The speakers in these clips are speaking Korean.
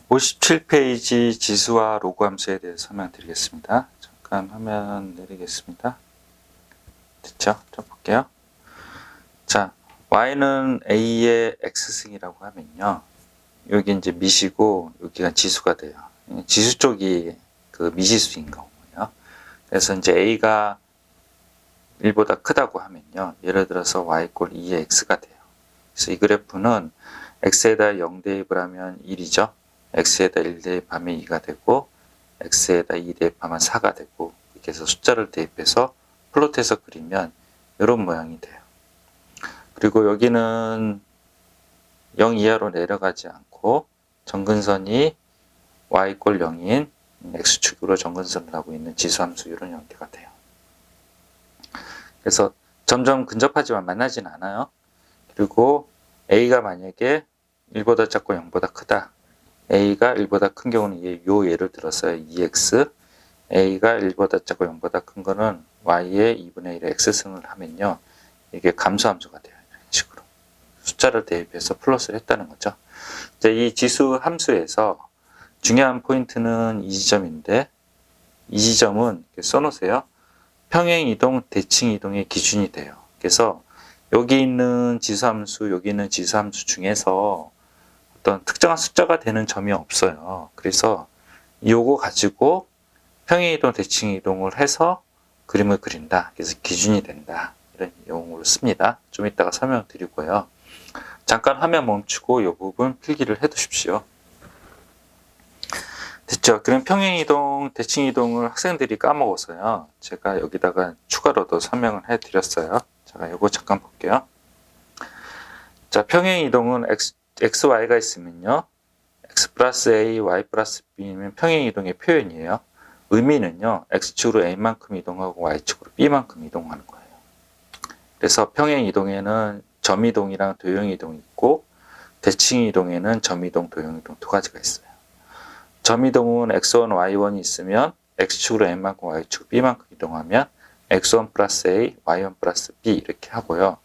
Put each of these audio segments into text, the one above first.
57페이지 지수와 로그 함수에 대해서 설명드리겠습니다. 잠깐 화면 내리겠습니다. 됐죠? 좀 볼게요. 자, y는 a의 x승이라고 하면요. 여기 이제 미시고 여기가 지수가 돼요. 지수 쪽이 그 미지수인 거고요. 그래서 이제 a가 1보다 크다고 하면요. 예를 들어서 y = 2의 x가 돼요. 그래서 이 그래프는 x에다 0 대입을 하면 1이죠. x에다 1 대입하면 2가 되고 x에다 2 대입하면 4가 되고 이렇게 해서 숫자를 대입해서 플롯해서 그리면 이런 모양이 돼요. 그리고 여기는 0 이하로 내려가지 않고 정근선이 y = 0인 x축으로 정근선을 하고 있는 지수함수 이런 형태가 돼요. 그래서 점점 근접하지만 만나진 않아요. 그리고 a가 만약에 1보다 작고 0보다 크다. a가 1보다 큰 경우는 요 예를 들어서 2x, a가 1보다 작고 0보다 큰 거는 y의 2분의 1의 x승을 하면요. 이게 감소함수가 돼요. 이런 식으로. 숫자를 대입해서 플러스를 했다는 거죠. 이제 이 지수 함수에서 중요한 포인트는 이 지점인데 이 지점은 이렇게 써놓으세요. 평행이동, 대칭이동의 기준이 돼요. 그래서 여기 있는 지수함수, 여기 있는 지수함수 중에서 어떤 특정한 숫자가 되는 점이 없어요. 그래서 요거 가지고 평행이동, 대칭이동을 해서 그림을 그린다. 그래서 기준이 된다. 이런 용어를 씁니다. 좀 이따가 설명드리고요. 잠깐 화면 멈추고 이 부분 필기를 해두십시오. 됐죠? 그럼 평행이동, 대칭이동을 학생들이 까먹어서요. 제가 여기다가 추가로도 설명을 해드렸어요. 자, 이거 잠깐 볼게요. 자, 평행이동은 x, y가 있으면요. x 플러스 a, y 플러스 b면 평행이동의 표현이에요. 의미는요. x축으로 a만큼 이동하고 y축으로 b만큼 이동하는 거예요. 그래서 평행이동에는 점이동이랑 도형이동이 있고 대칭이동에는 점이동, 도형이동 두 가지가 있어요. 점이동은 x1, y1이 있으면 x축으로 a만큼 y축으로 b만큼 이동하면 x1 플러스 a, y1 플러스 b 이렇게 하고요.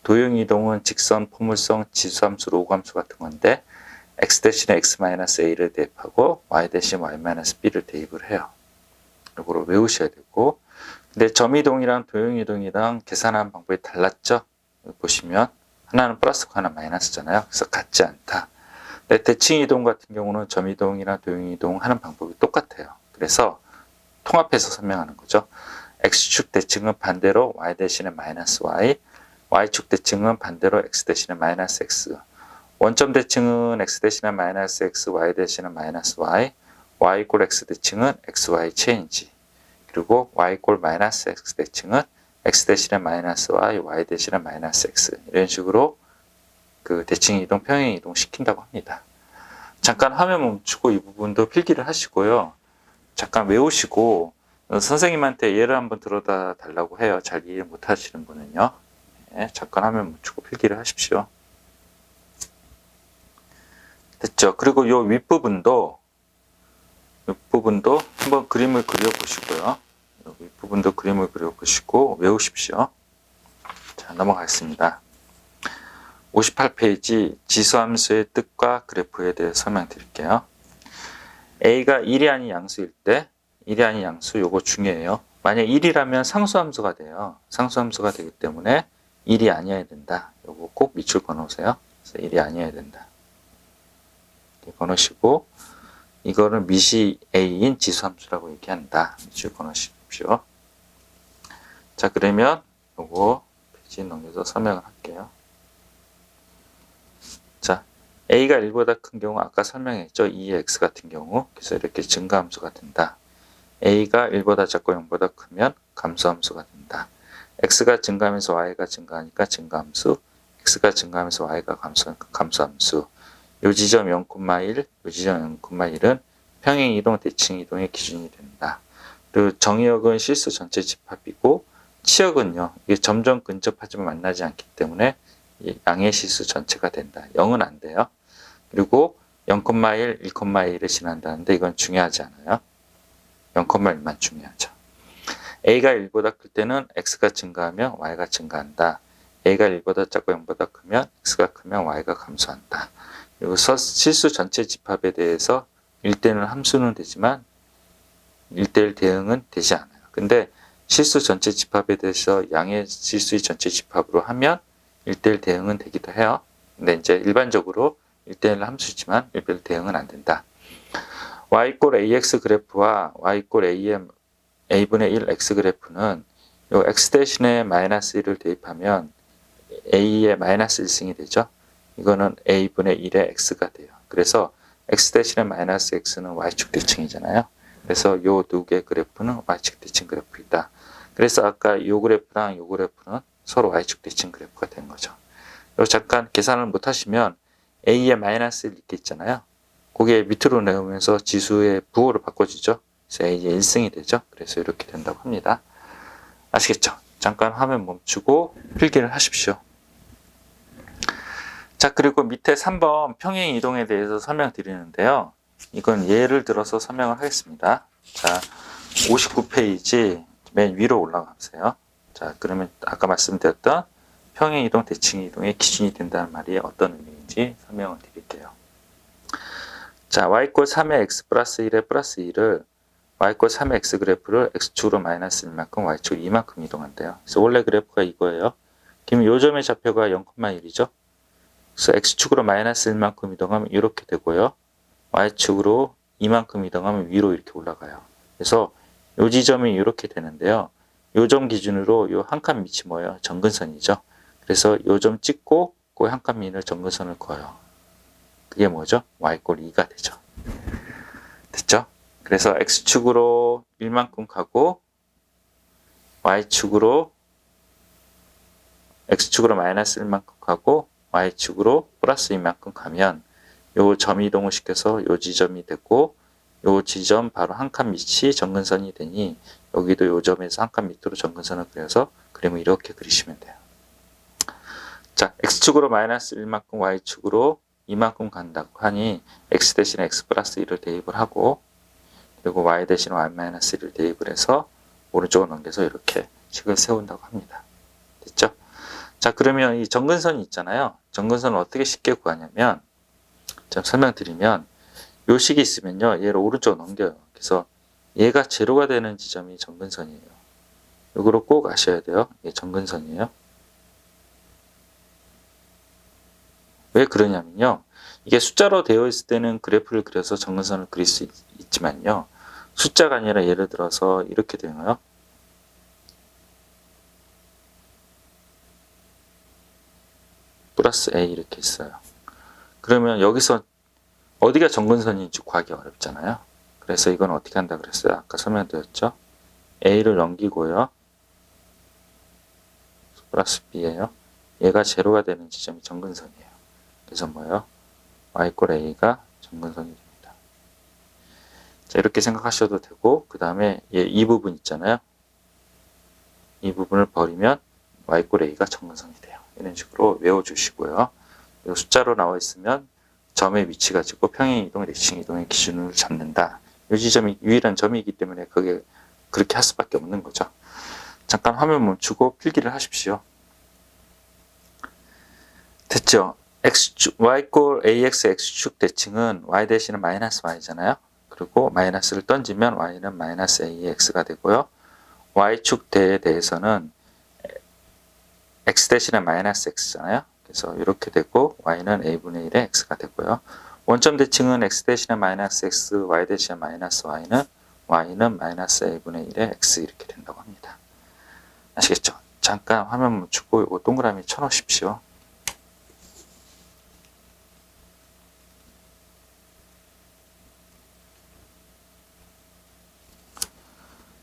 도형이동은 직선, 포물선, 지수함수, 로그함수 같은 건데 x 대신에 x 마이너스 a를 대입하고 y 대신 y 마이너스 b를 대입을 해요. 이거를 외우셔야 되고, 근데 점이동이랑 도형이동이랑 계산하는 방법이 달랐죠? 여기 보시면 하나는 플러스고 하나는 마이너스잖아요. 그래서 같지 않다. 근데 대칭이동 같은 경우는 점이동이랑 도형이동 하는 방법이 똑같아요. 그래서 통합해서 설명하는 거죠. x축 대칭은 반대로 y 대신에 마이너스 y, y축 대칭은 반대로 x 대신에 마이너스 x, 원점 대칭은 x 대신에 마이너스 x, y 대신에 마이너스 y, y = x 대칭은 xy 체인지, 그리고 y = 마이너스 x 대칭은 x 대신에 마이너스 y, y 대신에 마이너스 x 이런 식으로 그 대칭 이동, 평행 이동 시킨다고 합니다. 잠깐 화면 멈추고 이 부분도 필기를 하시고요. 잠깐 외우시고 선생님한테 예를 한번 들어다 달라고 해요. 잘 이해 못 하시는 분은요. 네, 잠깐 화면 멈추고 필기를 하십시오. 됐죠? 그리고 요 윗부분도 한번 그림을 그려보시고요. 윗부분도 그림을 그려보시고 외우십시오. 자, 넘어가겠습니다. 58페이지 지수함수의 뜻과 그래프에 대해 설명드릴게요. a가 1이 아닌 양수일 때 1이 아닌 양수 요거 중요해요. 만약 1이라면 상수함수가 돼요. 상수함수가 되기 때문에 1이 아니어야 된다. 요거 꼭 밑줄 그어놓으세요. 그래서 1이 아니어야 된다. 이렇게 그어놓으시고 이거를 미시 a인 지수함수라고 얘기한다. 밑줄 그어놓으십시오. 자, 그러면 요거 페이지 넘겨서 설명을 할게요. 자, a가 1보다 큰 경우 아까 설명했죠. 2x 같은 경우. 그래서 이렇게 증가함수가 된다. a가 1보다 작고 0보다 크면 감소함수가 된다. x가 증가하면서 y가 증가하니까 증가함수, x가 증가하면서 y가 감소하니까 감소함수. 요 지점 0,1, 요 지점 0,1은 평행이동, 대칭이동의 기준이 된다. 그리고 정의역은 실수 전체 집합이고 치역은요. 이게 점점 근접하지만 만나지 않기 때문에 양의 실수 전체가 된다. 0은 안 돼요. 그리고 0,1, 1,1을 지난다는데 이건 중요하지 않아요. 0,1만 중요하죠. a가 1보다 클 때는 x가 증가하면 y가 증가한다. a가 1보다 작고 0보다 크면 x가 크면 y가 감소한다. 그리고 실수 전체 집합에 대해서 1대1 함수는 되지만 1대1 대응은 되지 않아요. 근데 실수 전체 집합에 대해서 양의 실수의 전체 집합으로 하면 1대1 대응은 되기도 해요. 근데 이제 일반적으로 1대1 함수지만 1대1 대응은 안 된다. y = ax 그래프와 y = a분의 1 x 그래프는 요 x 대신에 마이너스 1을 대입하면 a의 마이너스 1승이 되죠. 이거는 a분의 1의 x가 돼요. 그래서 x 대신에 마이너스 x는 y축 대칭이잖아요. 그래서 요 두 개 그래프는 y축 대칭 그래프이다. 그래서 아까 요 그래프랑 요 그래프는 서로 y축 대칭 그래프가 된 거죠. 요 잠깐 계산을 못 하시면 a의 마이너스 1 이렇게 있잖아요. 그게 밑으로 내오면서 지수의 부호를 바꿔주죠. 그래서 a의 1승이 되죠. 그래서 이렇게 된다고 합니다. 아시겠죠? 잠깐 화면 멈추고 필기를 하십시오. 자, 그리고 밑에 3번 평행 이동에 대해서 설명드리는데요. 이건 예를 들어서 설명을 하겠습니다. 자, 59페이지 맨 위로 올라가세요. 자, 그러면 아까 말씀드렸던 평행 이동, 대칭 이동의 기준이 된다는 말이 어떤 의미인지 설명을 드릴게요. 자, y = 3의 x 플러스 1의 플러스 2를 y = 3의 x 그래프를 x축으로 마이너스 1만큼 y축 2만큼 이동한대요. 그래서 원래 그래프가 이거예요. 그럼 요 점의 좌표가 0,1이죠. 그래서 x축으로 마이너스 1만큼 이동하면 이렇게 되고요. y축으로 2만큼 이동하면 위로 이렇게 올라가요. 그래서 요 지점이 이렇게 되는데요. 요 점 기준으로 요 한 칸 밑이 뭐예요? 정근선이죠. 그래서 요 점 찍고 그 한 칸 밑을 정근선을 그어요. 그게 뭐죠? y = 2가 되죠. 됐죠? 그래서 x축으로 1만큼 가고 x축으로 마이너스 1만큼 가고 y축으로 플러스 2만큼 가면 요 점 이동을 시켜서 요 지점이 되고 요 지점 바로 한 칸 밑이 정근선이 되니 여기도 요 점에서 한 칸 밑으로 정근선을 그려서 그림을 이렇게 그리시면 돼요. 자, x축으로 마이너스 1만큼 y축으로 2만큼 간다고 하니 x 대신에 x 플러스 1을 대입을 하고 그리고 y 대신에 y 마이너스 1을 대입을 해서 오른쪽으로 넘겨서 이렇게 식을 세운다고 합니다. 됐죠? 자, 그러면 이 정근선이 있잖아요. 정근선을 어떻게 쉽게 구하냐면 좀 설명드리면 요 식이 있으면요. 얘를 오른쪽으로 넘겨요. 그래서 얘가 제로가 되는 지점이 정근선이에요. 이거를 꼭 아셔야 돼요. 이게 정근선이에요. 왜 그러냐면요. 이게 숫자로 되어 있을 때는 그래프를 그려서 정근선을 그릴 수 있지만요. 숫자가 아니라 예를 들어서 이렇게 되나요? 플러스 A 이렇게 있어요. 그러면 여기서 어디가 정근선인지 구하기 어렵잖아요. 그래서 이건 어떻게 한다 그랬어요? 아까 설명드렸죠? A를 넘기고요. 플러스 B예요. 얘가 제로가 되는 지점이 정근선이에요. 그래서 뭐예요? y = A가 정근선이 됩니다. 자, 이렇게 생각하셔도 되고 그 다음에 이 부분 있잖아요. 이 부분을 버리면 y = A가 정근선이 돼요. 이런 식으로 외워주시고요. 그리고 숫자로 나와 있으면 점의 위치 가지고 평행 이동, 대칭 이동의 기준을 잡는다. 이 지점이 유일한 점이기 때문에 그게 그렇게 할 수밖에 없는 거죠. 잠깐 화면 멈추고 필기를 하십시오. 됐죠? y = ax x축 대칭은 y 대신에 마이너스 y잖아요. 그리고 마이너스를 던지면 y는 마이너스 a의 x가 되고요. y축 대에 대해서는 x 대신에 마이너스 x잖아요. 그래서 이렇게 되고 y는 a분의 1의 x가 되고요. 원점 대칭은 x 대신에 마이너스 x, y 대신에 마이너스 y는 마이너스 a분의 1의 x 이렇게 된다고 합니다. 아시겠죠? 잠깐 화면 멈추고 이거 동그라미 쳐놓으십시오.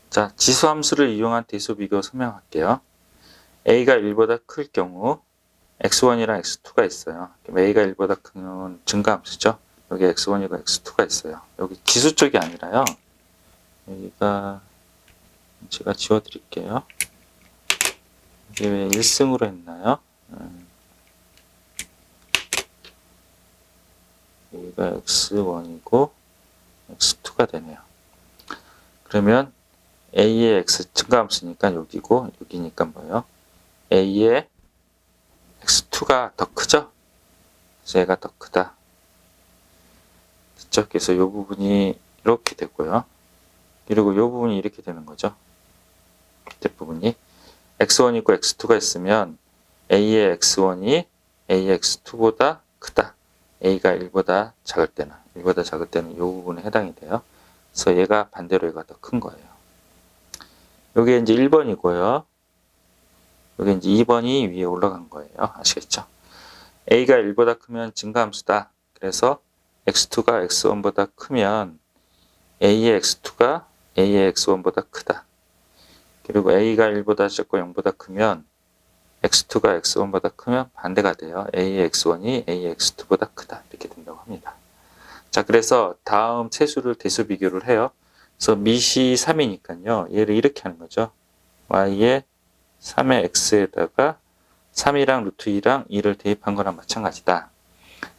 자, 지수함수를 이용한 대수 비교 설명할게요. a가 1보다 클 경우 x1이랑 x2가 있어요. a가 1보다 큰 경우는 증가함수죠. 여기 x1이고 x2가 있어요. 여기 지수 쪽이 아니라요. 여기가 제가 지워드릴게요. 이게 왜 1승으로 했나요? 여기가 x1이고 x2가 되네요. 그러면 a의 x 증가함수니까 여기고 여기니까 뭐예요? a의 x2가 더 크죠? 그래서 얘가 더 크다. 됐죠? 그래서 이 부분이 이렇게 되고요. 그리고 이 부분이 이렇게 되는 거죠. 밑에 부분이 x1 있고 x2가 있으면 a의 x1이 a의 x2보다 크다. a가 1보다 작을 때는 이 부분에 해당이 돼요. 그래서 얘가 반대로 얘가 더 큰 거예요. 여기 이제 1번이고요. 여기 이제 2번이 위에 올라간 거예요. 아시겠죠? a가 1보다 크면 증가함수다. 그래서 x2가 x1보다 크면 a의 x2가 a의 x1보다 크다. 그리고 a가 1보다 작고 0보다 크면 x2가 x1보다 크면 반대가 돼요. a의 x1이 a의 x2보다 크다. 이렇게 된다고 합니다. 자, 그래서 다음 세수를 대수 비교를 해요. 그래서 밑이 3이니까요. 얘를 이렇게 하는 거죠. y의 3의 x에다가 3이랑 루트 2랑 2를 대입한 거랑 마찬가지다.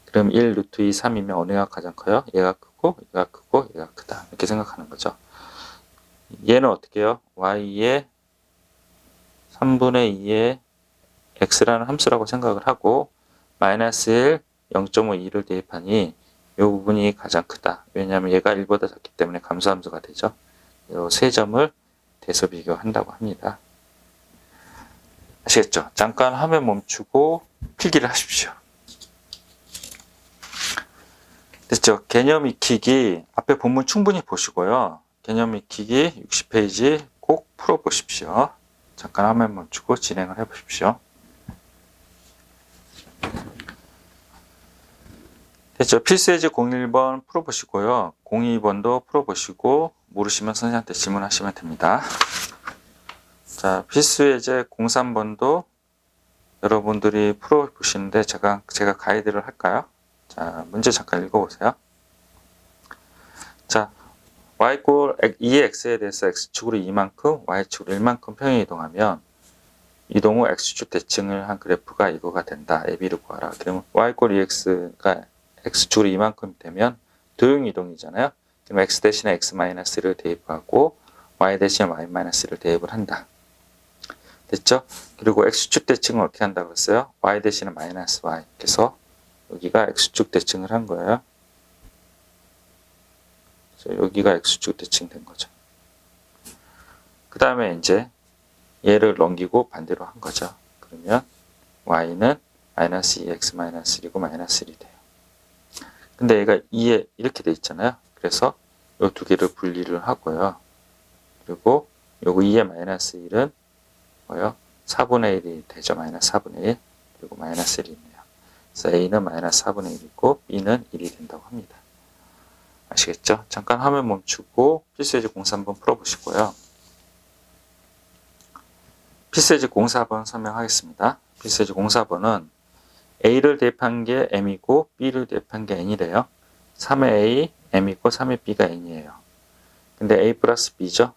그럼 1 루트 2 3이면 어느 가 가장 커요? 얘가 크고 얘가 크고 얘가 크다. 이렇게 생각하는 거죠. 얘는 어떻게 해요? y의 3분의 2의 x라는 함수라고 생각을 하고 마이너스 1, 0.5, 2를 대입하니 이 부분이 가장 크다. 왜냐하면 얘가 1보다 작기 때문에 감소함수가 되죠. 이 세 점을 대서 비교한다고 합니다. 아시겠죠? 잠깐 화면 멈추고 필기를 하십시오. 됐죠? 개념 익히기 앞에 본문 충분히 보시고요. 개념 익히기 60페이지 꼭 풀어보십시오. 잠깐 화면 멈추고 진행을 해보십시오. 됐죠? 필수예제 01번 풀어보시고요. 02번도 풀어보시고 모르시면 선생님한테 질문하시면 됩니다. 자, 필수예제 03번도 여러분들이 풀어보시는데 제가 가이드를 할까요? 자, 문제 잠깐 읽어보세요. 자, y 꼴 2x에 대해서 x축으로 2만큼, y축으로 1만큼 평행 이동하면 이동 후 x축 대칭을 한 그래프가 이거가 된다. AB를 구하라. 그러면 y 꼴 2x가 x축으로 2만큼 되면 도형 이동이잖아요. 그럼 x 대신에 x-를 대입하고 y 대신에 y-를 대입을 한다. 됐죠? 그리고 x축 대칭을 어떻게 한다고 했어요? y 대신에 마이너스 y. 그래서 여기가 x축 대칭을 한 거예요. 그래서 여기가 x축 대칭 된 거죠. 그 다음에 이제 얘를 넘기고 반대로 한 거죠. 그러면 y는 마이너스 2x 마이너스 1이고 마이너스 1이 돼요. 근데 얘가 2에 이렇게 돼 있잖아요. 그래서 이 두 개를 분리를 하고요. 그리고 요거 2의 마이너스 1은 뭐요? 4분의 1이 되죠. 마이너스 4분의 1. 그리고 마이너스 1이 있네요. 그래서 a는 마이너스 4분의 1이고 b는 1이 된다고 합니다. 아시겠죠? 잠깐 화면 멈추고 필수예제 03번 풀어보시고요. 필수예제 04번 설명하겠습니다. 필수예제 04번은 a를 대입한 게 m이고 b를 대입한 게 n이래요. 3의 a, m이고 3의 b가 n이에요. 근데 a 플러스 b죠.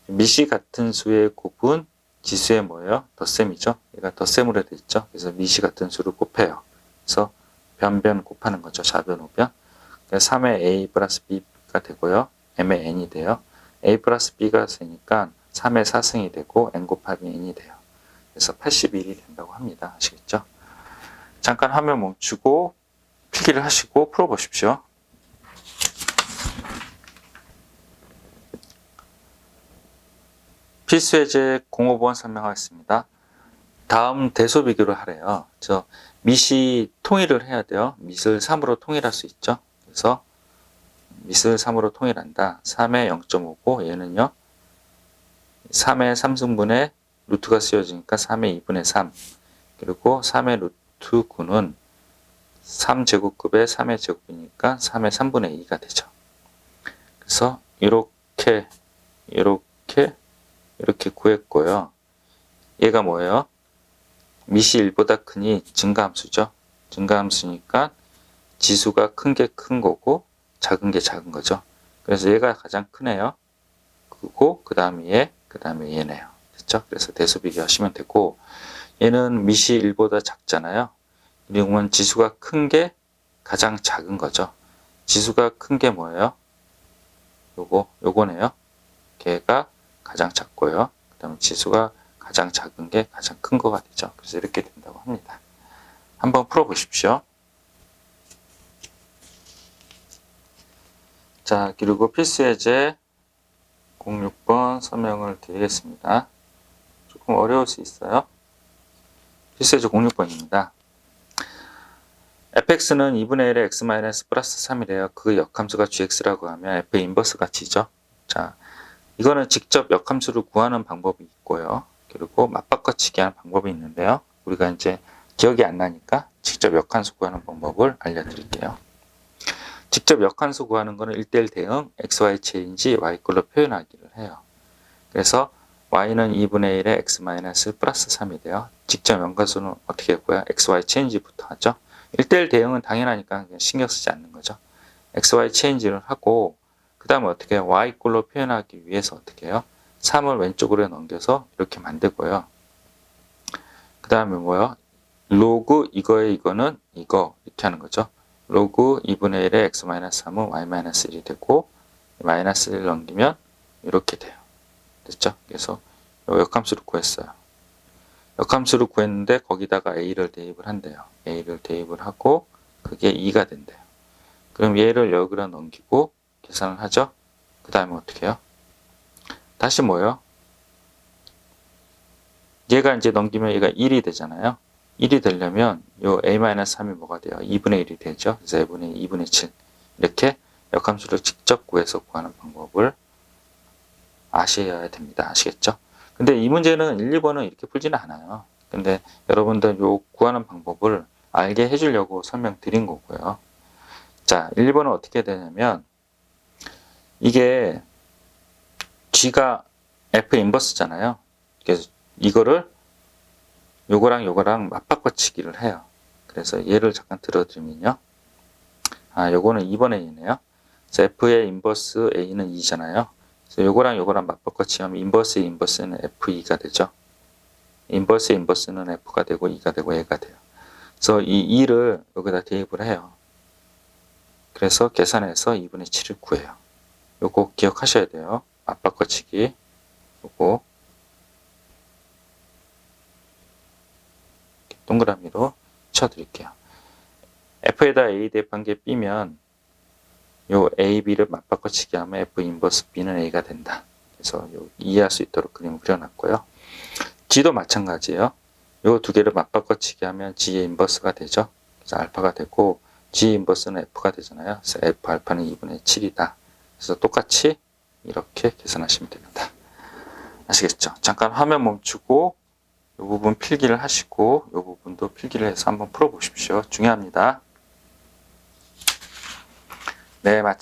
밑이 같은 수의 곱은 지수의 뭐예요? 덧셈이죠. 얘가 덧셈으로 되어 있죠. 그래서 밑이 같은 수를 곱해요. 그래서 변변 곱하는 거죠. 좌변, 우변. 3의 a 플러스 b가 되고요. m의 n이 돼요. a 플러스 b가 되니까 3의 4승이 되고 n 곱하기 n이 돼요. 그래서 81이 된다고 합니다. 아시겠죠? 잠깐 화면 멈추고 필기를 하시고 풀어보십시오. 필수예제 05번 설명하겠습니다. 다음 대소 비교를 하래요. 밑이 통일을 해야 돼요. 밑을 3으로 통일할 수 있죠. 그래서 밑을 3으로 통일한다. 3의 0.5고 얘는요. 3의 3승분의 루트가 쓰여지니까 3의 2분의 3. 그리고 3의 루트 9는 3제곱급의 3의 제곱이니까 3의 3분의 2가 되죠. 그래서 이렇게 구했고요. 얘가 뭐예요? 밑이 1보다 크니 증가함수죠. 증가함수니까 지수가 큰 게 큰 거고 작은 게 작은 거죠. 그래서 얘가 가장 크네요. 그리고 그 다음에 얘네요. 됐죠? 그래서 대수 비교하시면 되고 얘는 밑이 1보다 작잖아요. 그러면 지수가 큰 게 가장 작은 거죠. 지수가 큰 게 뭐예요? 요거네요. 걔가 가장 작고요. 그 다음에 지수가 가장 작은 게 가장 큰 거가 되죠. 그래서 이렇게 된다고 합니다. 한번 풀어보십시오. 자, 그리고 필수 예제 06번 설명을 드리겠습니다. 조금 어려울 수 있어요. 필수 예제 06번입니다. fx는 2분의 1의 x 플러스 3이래요. 그 역함수가 gx라고 하면 f의 인버스 가치죠. 자, 이거는 직접 역함수를 구하는 방법이 있고요. 그리고 맞바꿔치기 하는 방법이 있는데요. 우리가 이제 기억이 안 나니까 직접 역함수 구하는 방법을 알려드릴게요. 직접 역함수 구하는 거는 1대1 대응 xy 체인지 y꼴로 표현하기를 해요. 그래서 y는 2분의 1의 x 플러스 3이 돼요. 직접 연관수는 어떻게 했고요? xy 체인지부터 하죠. 1대1 대응은 당연하니까 그냥 신경 쓰지 않는 거죠. xy 체인지를 하고 그 다음에 어떻게 해요? y꼴로 표현하기 위해서 어떻게 해요? 3을 왼쪽으로 넘겨서 이렇게 만들고요. 그 다음에 뭐요? 로그 이거는 이거 이렇게 하는 거죠. 로그 2분의 1의 x-3은 y-1이 되고 마이너스 1을 넘기면 이렇게 돼요. 됐죠? 그래서 역함수를 구했어요. 역함수를 구했는데 거기다가 a를 대입을 한대요. a를 대입을 하고 그게 2가 된대요. 그럼 얘를 여기로 넘기고 계산을 하죠. 그 다음에 어떻게 해요? 다시 뭐예요? 얘가 이제 넘기면 얘가 1이 되잖아요. 1이 되려면 요 a-3이 뭐가 돼요? 2분의 1이 되죠. 그래서 2분의 7 이렇게 역함수를 직접 구해서 구하는 방법을 아셔야 됩니다. 아시겠죠? 근데 이 문제는 1, 2번은 이렇게 풀지는 않아요. 근데 여러분들 요 구하는 방법을 알게 해주려고 설명드린 거고요. 자, 1, 2번은 어떻게 되냐면 이게 G가 F 인버스잖아요. 그래서 이거를 요거랑 맞바꿔치기를 해요. 그래서 얘를 잠깐 들어드리면요. 아, 요거는 2번 A네요. 그래서 F의 인버스 A는 2잖아요. 그래서 요거랑 맞바꿔치기하면 인버스의 인버스는 F2가 되죠. 인버스의 인버스는 F가 되고 2가 되고 얘가 돼요. 그래서 이 2를 여기다 대입을 해요. 그래서 계산해서 2분의 7을 구해요. 요거 기억하셔야 돼요. 맞바꿔치기 요거 동그라미로 쳐드릴게요. F에다 A 대입한 게 B면 요 A, B를 맞바꿔치기 하면 F 인버스 B는 A가 된다. 그래서 이해할 수 있도록 그림을 그려놨고요. G도 마찬가지예요. 요 두 개를 맞바꿔치기 하면 G의 인버스가 되죠. 그래서 알파가 되고 G 인버스는 F가 되잖아요. 그래서 F 알파는 2분의 7이다. 그래서 똑같이 이렇게 계산하시면 됩니다. 아시겠죠? 잠깐 화면 멈추고 이 부분 필기를 하시고 이 부분도 필기를 해서 한번 풀어보십시오. 중요합니다. 네, 마치겠습니다.